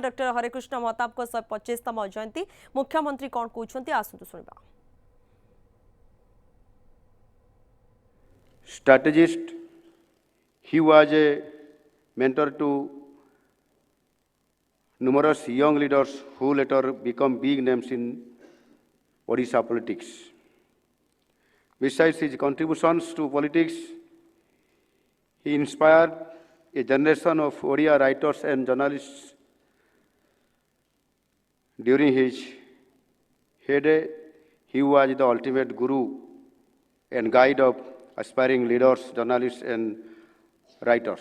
Doctor Harekrishna Mahtab को 125तम जयंती मुख्यमंत्री कौन कहते आसतु शुणा। Strategist, he was a mentor to numerous young leaders who later become big names in Odisha politics. Besides his contributions to politics, he inspired a generation of Odia writers and journalists. During his heyday, he was the ultimate guru and guide of aspiring leaders, journalists, and writers.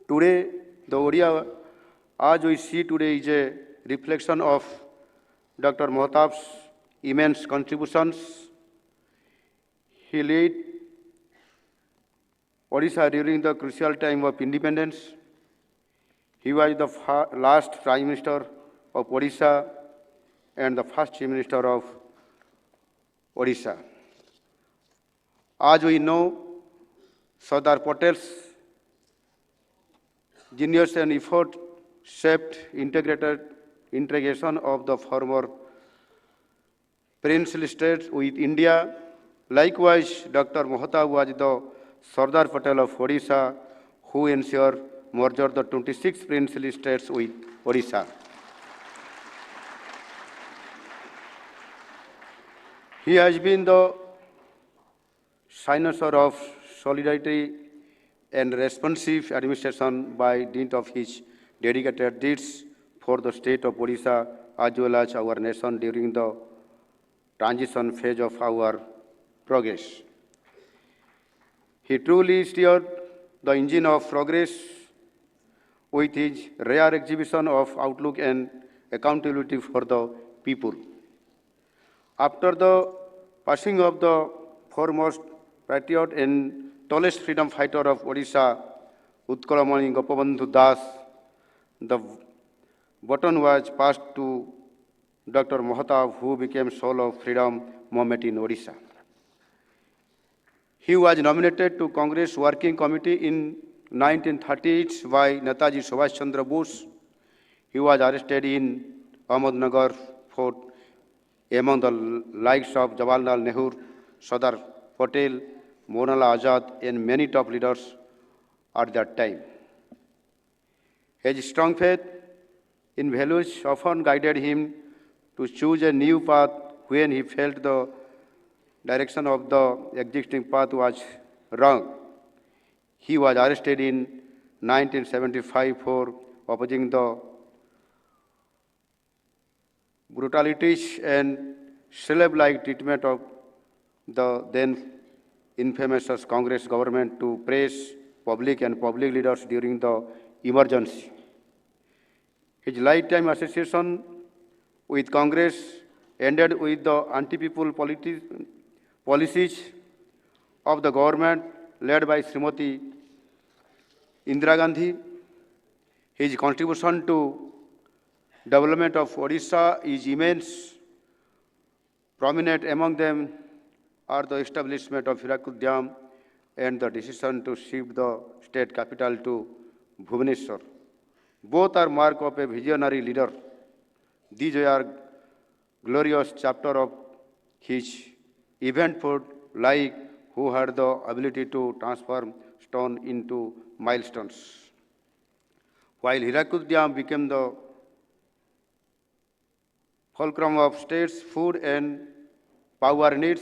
Today, the Odia, as we see today, is a reflection of Dr. Mohtab's immense contributions. He led Odisha during the crucial time of independence. He was the last Prime Minister of Odisha and the first Chief Minister of Odisha. As we know, Sardar Patel's genius and effort shaped integrated integration of the former princely states with India. Likewise, Dr. Mohtab was the Sardar Patel of Odisha, who ensured merger the 26 princely states with Odisha. He has been the cynosure of solidarity and responsive administration by dint of his dedicated deeds for the state of Odisha as well as our nation during the transition phase of our progress. He truly steered the engine of progress with his rare exhibition of outlook and accountability for the people. After the passing of the foremost patriot and tallest freedom fighter of Odisha, Utkalamani Gopabandhu Das, the baton was passed to Dr. Mohtab, who became soul of freedom movement in Odisha. He was nominated to Congress Working Committee in 1938 by Netaji Subhash Chandra Bose. He was arrested in Ahmednagar Fort among the likes of Jawaharlal Nehru, Sardar Patel, Maulana Azad, and many top leaders at that time. His strong faith in values often guided him to choose a new path when he felt the direction of the existing path was wrong. He was arrested in 1975 for opposing the brutalities and slave-like treatment of the then infamous Congress government to press public and public leaders during the emergency. His lifetime association with Congress ended with the anti-people policies of the government led by Srimati Indira Gandhi. His contribution to development of Odisha is immense. Prominent among them are the establishment of Hirakud Dam and the decision to shift the state capital to Bhubaneswar. Both are mark of a visionary leader. These are glorious chapter of his eventful life, who had the ability to transform stone into milestones. While Hirakud Dam became the fulcrum of state's food and power needs,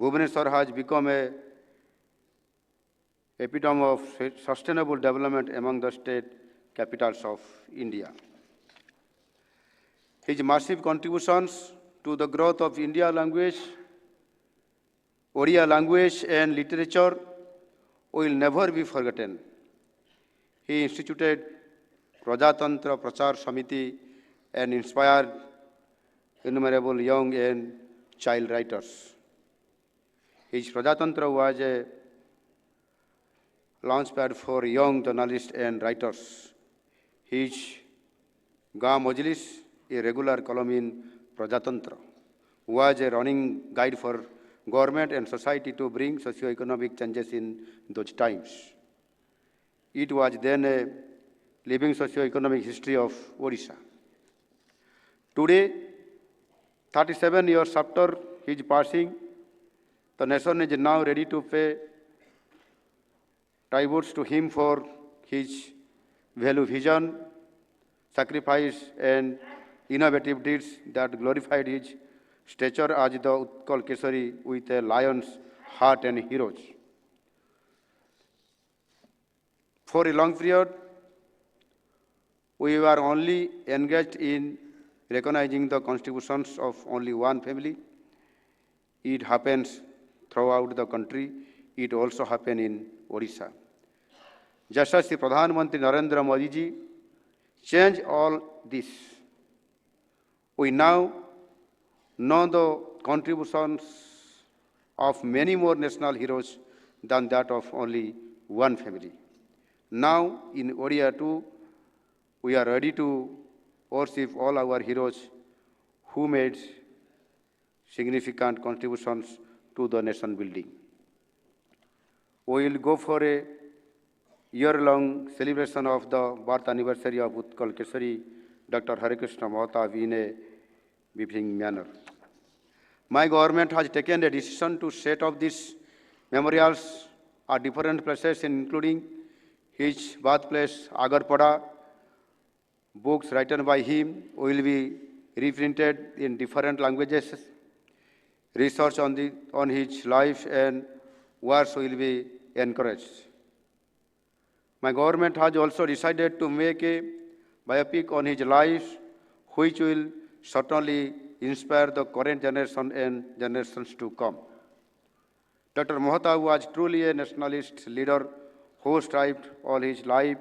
Bhubaneswar has become a epitome of sustainable development among the state capitals of India. His massive contributions to the growth of Indian language, Odia language and literature will never be forgotten. He instituted Prajatantra Prachar Samiti and inspired innumerable young and child writers. His Prajatantra was a launchpad for young journalists and writers. His Gaon Majlis, a regular column in Prajatantra, was a running guide for government and society to bring socio-economic changes in those times. It was then a living socio-economic history of Odisha. Today, 37 years after his passing, the nation is now ready to pay tributes to him for his value vision, sacrifice, and innovative deeds that glorified his stature as the Utkal Kesari with a lion's heart and heroes. For a long period, we were only engaged in recognizing the contributions of only one family. It happens throughout the country. It also happened in Odisha. Just as the Pradhan Mantri Narendra Modi ji changed all this, we now know the contributions of many more national heroes than that of only one family. Now, in Odia too, we are ready to worship all our heroes who made significant contributions to the nation building. We will go for a year-long celebration of the birth anniversary of Utkal Kesari, Dr. Harikrishna Mahatab, in a befitting manner. My government has taken a decision to set up these memorials at different places, including his birthplace, Agarpada. Books written by him will be reprinted in different languages. Research on his life and works will be encouraged. My government has also decided to make a biopic on his life, which will certainly inspire the current generation and generations to come. Dr. Mahatab was truly a nationalist leader who strived all his life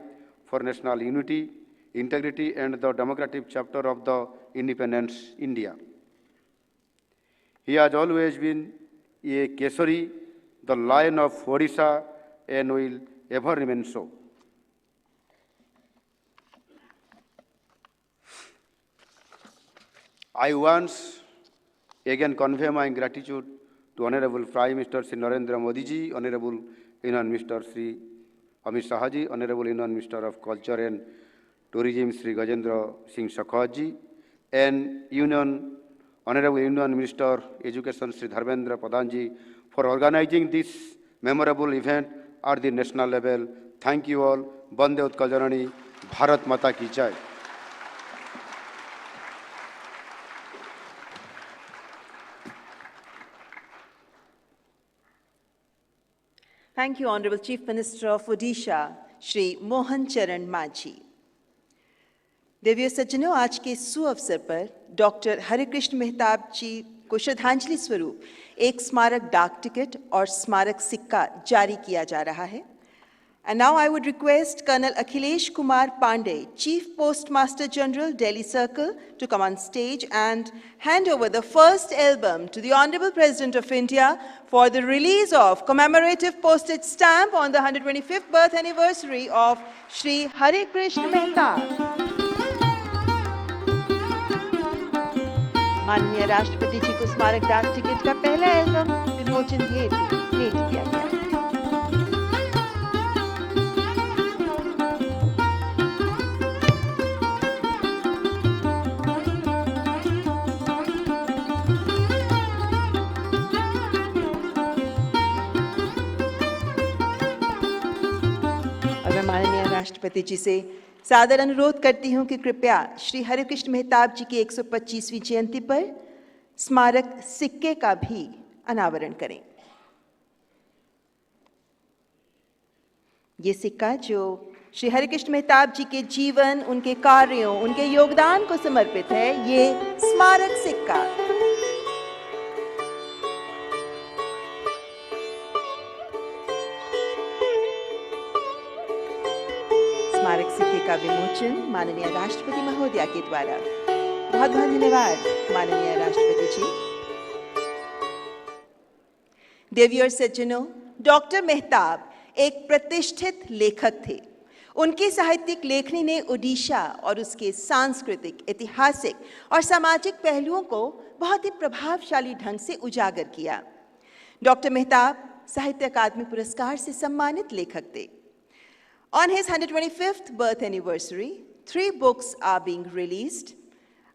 for national unity, integrity, and the democratic chapter of the independence India. He has always been a Kesari, the lion of Odisha, and will ever remain so. I once again convey my gratitude to Honorable Prime Minister Sri Narendra Modi ji, Honorable Union Minister Sri Amit Shah ji, Honorable Union Minister of Culture and Tourism Sri Gajendra Singh Shekhawat ji, and Honorable Union Minister Education Sri Dharmendra Pradhan ji for organizing this memorable event at the national level. Thank you all. Bande Utkal Janani, Bharat Mata ki Jai. Thank you, Honorable Chief Minister of Odisha, Shri Mohan Charan Majhi. देवियों सज्जनों, आज के सुअवसर पर doctor Harikrishna Mehtab जी को श्रद्धांजलि स्वरूप एक स्मारक डाक टिकट और स्मारक सिक्का जारी किया जा रहा है. And now I would request Colonel Akhilesh Kumar Pandey, Chief Postmaster General, Delhi Circle, to come on stage and hand over the first album to the Honorable President of India for the release of commemorative postage stamp on the 125th birth anniversary of Shri Hare Krishna Mehtab. माननीय राष्ट्रपति जी को स्मारक डाक ticket का पहला album विमोचन हेतु भेंट किया गया. और मैं माननीय राष्ट्रपति जी से सादर अनुरोध करती हूं कि कृपया श्री हरिकृष्ण मेहताब जी की 125वीं जयंती पर स्मारक सिक्के का भी अनावरण करें. ये सिक्का जो श्री हरिकृष्ण मेहताब जी के जीवन, उनके कार्यों, उनके योगदान को समर्पित है, ये स्मारक सिक्का स्मारक सिक्के का विमोचन माननीय राष्ट्रपति महोदया के द्वारा. बहुत बहुत धन्यवाद माननीय राष्ट्रपति जी. देवियों और सज्जनों, डॉक्टर मेहताब एक प्रतिष्ठित लेखक थे. उनकी साहित्यिक लेखनी ने ओडिशा और उसके सांस्कृतिक, ऐतिहासिक और सामाजिक पहलुओं को बहुत ही प्रभावशाली ढंग से उजागर किया. डॉक्टर मेहताब साहित्य अकादमी पुरस्कार से सम्मानित लेखक थे On his 125th birth anniversary, 3 books are being released.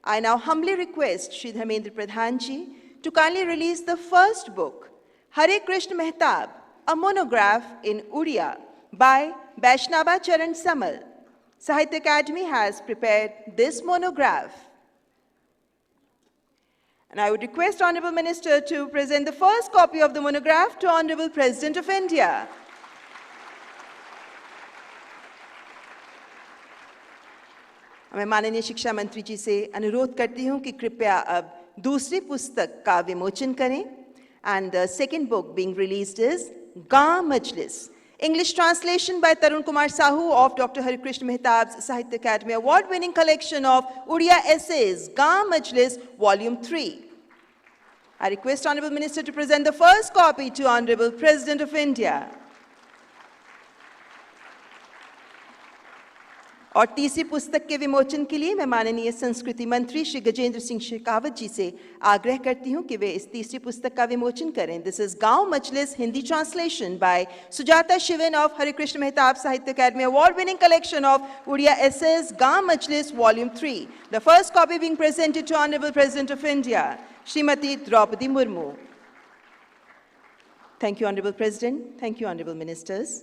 I now humbly request Shri Dharmendra Pradhan ji to kindly release the first book, Hare Krishna Mehtab, a monograph in Uriya by Vaishnava Charan Samal. Sahitya Academy has prepared this monograph. And I would request Honorable Minister to present the first copy of the monograph to Honorable President of India. मैं माननीय शिक्षा मंत्री जी से अनुरोध करती हूं कि कृपया अब दूसरी पुस्तक का विमोचन करें. And the second book being released is Gaam Majlis, English translation by Tarun Kumar Sahu of Dr. Hare Krishna Mehtab's Sahitya Academy award-winning collection of Uriya essays, Gaam Majlis, Volume 3. I request Honorable Minister to present the first copy to Honorable President of India. और तीसरी पुस्तक के विमोचन के लिए मैं माननीय संस्कृति मंत्री श्री गजेंद्र सिंह शेखावत जी से आग्रह करती हूं कि वे इस तीसरी पुस्तक का विमोचन करें. This is Gaon Majlis, Hindi translation by Sujata Shivan of Hare Krishna Mehtab Sahitya Akademi award winning collection of Odia essays, Gaon Majlis volume 3. The first copy being presented to honourable president of India Shrimati Droupadi Murmu. Thank you honourable president. Thank you honourable ministers.